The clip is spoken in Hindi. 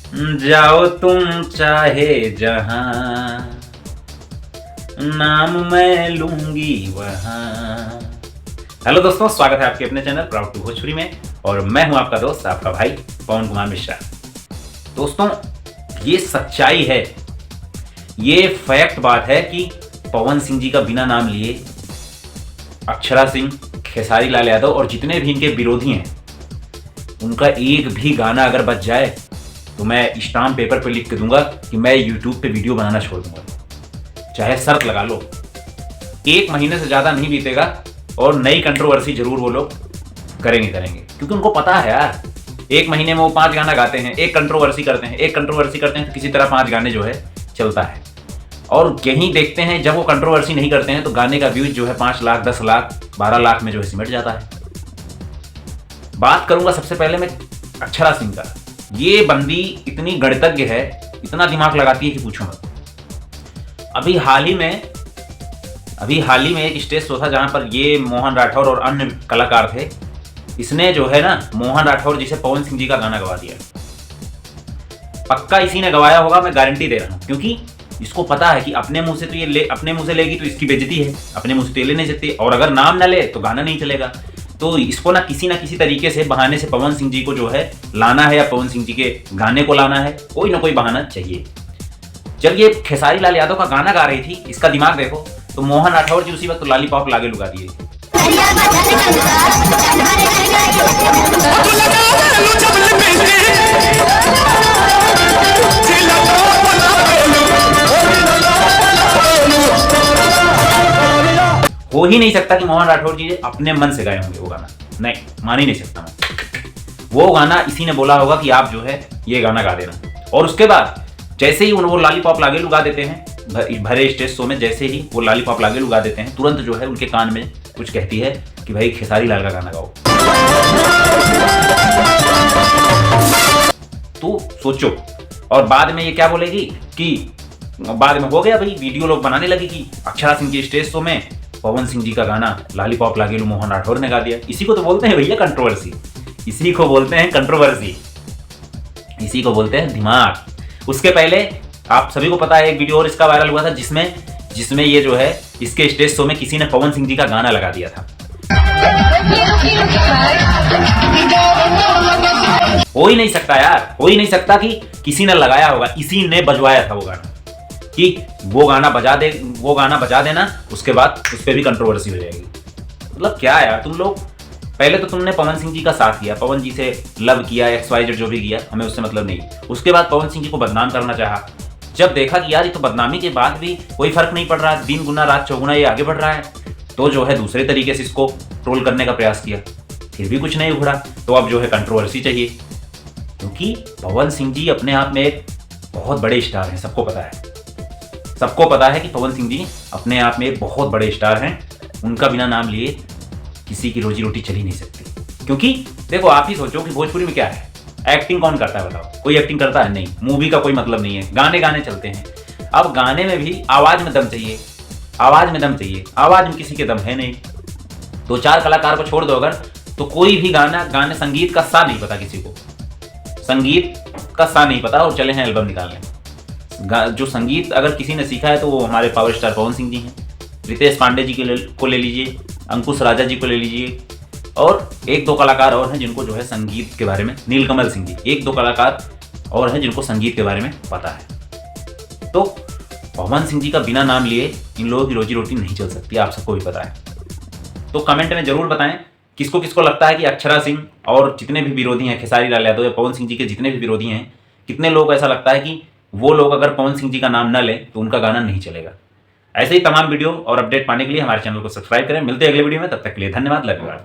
जाओ तुम चाहे जहां, नाम मैं लूंगी वहां। हेलो दोस्तों, स्वागत है आपके अपने चैनल प्राउड टू भोजपुरी में और मैं हूं आपका दोस्त, आपका भाई पवन कुमार मिश्रा। दोस्तों, ये सच्चाई है, ये फैक्ट बात है कि पवन सिंह जी का बिना नाम लिए अक्षरा सिंह, खेसारी लाल यादव और जितने भी इनके विरोधी हैं, उनका एक भी गाना अगर बच जाए तो मैं स्टाम्प पेपर पे लिख के दूंगा कि मैं यूट्यूब पे वीडियो बनाना छोड़ दूंगा। चाहे शर्त लगा लो, 1 महीने से ज़्यादा नहीं बीतेगा और नई कंट्रोवर्सी जरूर वो लोग करेंगे, क्योंकि उनको पता है यार, 1 महीने में वो 5 गाना गाते हैं, एक कंट्रोवर्सी करते हैं तो किसी तरह 5 गाने जो है चलता है। और यहीं देखते हैं, जब वो कंट्रोवर्सी नहीं करते हैं तो गाने का व्यूज जो है 5 लाख, 10 लाख, 12 लाख में जो है सिमट जाता है। बात करूंगा सबसे पहले मैं अक्षरा सिंह का। ये बंदी इतनी गणितज्ञ है, इतना दिमाग लगाती है कि पूछो मत। अभी हाल ही में एक स्टेज शो था जहां पर ये मोहन राठौर और अन्य कलाकार थे। इसने जो है ना, मोहन राठौर जी से पवन सिंह जी का गाना गवा दिया। पक्का इसी ने गवाया होगा, मैं गारंटी दे रहा हूं, क्योंकि इसको पता है कि अपने मुंह से तो ये अपने मुंह से लेगी तो इसकी बेइज्जती है, अपने मुंह से तो ये ले नहीं सकती, और अगर नाम न ले तो गाना नहीं चलेगा। तो इसको ना किसी तरीके से, बहाने से पवन सिंह जी को जो है लाना है, या पवन सिंह जी के गाने को लाना है, कोई ना कोई बहाना चाहिए। जब ये खेसारी लाल यादव का गाना गा रही थी, इसका दिमाग देखो, तो मोहन राठौर जी उसी वक्त लॉलीपॉप लागे लुगा दिए। हो ही नहीं सकता कि मोहन राठौर जी अपने मन से गाए होंगे वो गाना, नहीं, मान ही नहीं सकता मैं। वो गाना इसी ने बोला होगा कि आप जो है ये गाना गा देना, और उसके बाद जैसे ही वो लॉलीपॉप लागे लुगा देते हैं, भरे स्टेज शो में जैसे ही वो लॉलीपॉप लागे लुगा देते हैं, तुरंत जो है उनके कान में कुछ कहती है कि भाई खेसारी लाल का गाना गाओ। तो सोचो, और बाद में ये क्या बोलेगी कि बाद में हो गया भाई, वीडियो लोग बनाने लगी कि अक्षरा सिंह के स्टेज शो में पवन सिंह जी का गाना लॉलीपॉप लागेलू मोहन राठौर ने गा दिया। इसी को तो बोलते हैं भैया कंट्रोवर्सी, इसी को बोलते हैं कंट्रोवर्सी, इसी को बोलते हैं दिमाग। उसके पहले आप सभी को पता है, एक वीडियो और इसका वायरल हुआ था जिसमें ये जो है इसके स्टेज शो में किसी ने पवन सिंह जी का गाना लगा दिया था। हो ही नहीं सकता यार, हो ही नहीं सकता कि किसी ने लगाया होगा, इसी ने बजवाया था वो गाना, कि वो गाना बजा देना, उसके बाद उस पर भी कंट्रोवर्सी हो जाएगी। मतलब क्या यार, तुम लोग पहले तो तुमने पवन सिंह जी का साथ किया, पवन जी से लव किया, XYZ जो भी किया, हमें उससे मतलब नहीं। उसके बाद पवन सिंह जी को बदनाम करना चाहा, जब देखा कि यार ये तो बदनामी के बाद भी कोई फर्क नहीं पड़ रहा, दिन गुना रात चौगुना ये आगे बढ़ रहा है, तो जो है दूसरे तरीके से इसको ट्रोल करने का प्रयास किया, फिर भी कुछ नहीं उभरा, तो अब जो है कंट्रोवर्सी चाहिए। क्योंकि पवन सिंह जी अपने आप में एक बहुत बड़े स्टार हैं, सबको पता है कि पवन सिंह जी अपने आप में एक बहुत बड़े स्टार हैं। उनका बिना नाम लिए किसी की रोजी रोटी चली नहीं सकती। क्योंकि देखो, आप ही सोचो कि भोजपुरी में क्या है, एक्टिंग कौन करता है बताओ? कोई एक्टिंग करता है नहीं, मूवी का कोई मतलब नहीं है, गाने चलते हैं। अब गाने में भी आवाज में दम चाहिए, आवाज में किसी के दम है नहीं। 2-4 कलाकार को छोड़ दो अगर, तो कोई भी गाने संगीत का सा नहीं पता किसी को, संगीत का सा नहीं पता, और चले हैं एल्बम निकालने। जो संगीत अगर किसी ने सीखा है तो वो हमारे पावर स्टार पवन सिंह जी हैं। रितेश पांडे जी को ले लीजिए, अंकुश राजा जी को ले लीजिए, और 1-2 कलाकार और हैं जिनको जो है संगीत के बारे में, नीलकमल सिंह जी, 1-2 कलाकार और हैं जिनको संगीत के बारे में पता है। तो पवन सिंह जी का बिना नाम लिए इन लोगों की रोजी रोटी नहीं चल सकती, आप सबको भी पता है। तो कमेंट में जरूर बताएं किसको किसको लगता है कि अक्षरा सिंह और जितने भी विरोधी हैं, खेसारी लाल यादव या पवन सिंह जी के जितने भी विरोधी हैं, कितने लोग ऐसा लगता है कि वो लोग अगर पवन सिंह जी का नाम न लें तो उनका गाना नहीं चलेगा। ऐसे ही तमाम वीडियो और अपडेट पाने के लिए हमारे चैनल को सब्सक्राइब करें। मिलते हैं अगले वीडियो में, तब तक के लिए धन्यवाद, लव यू ऑल।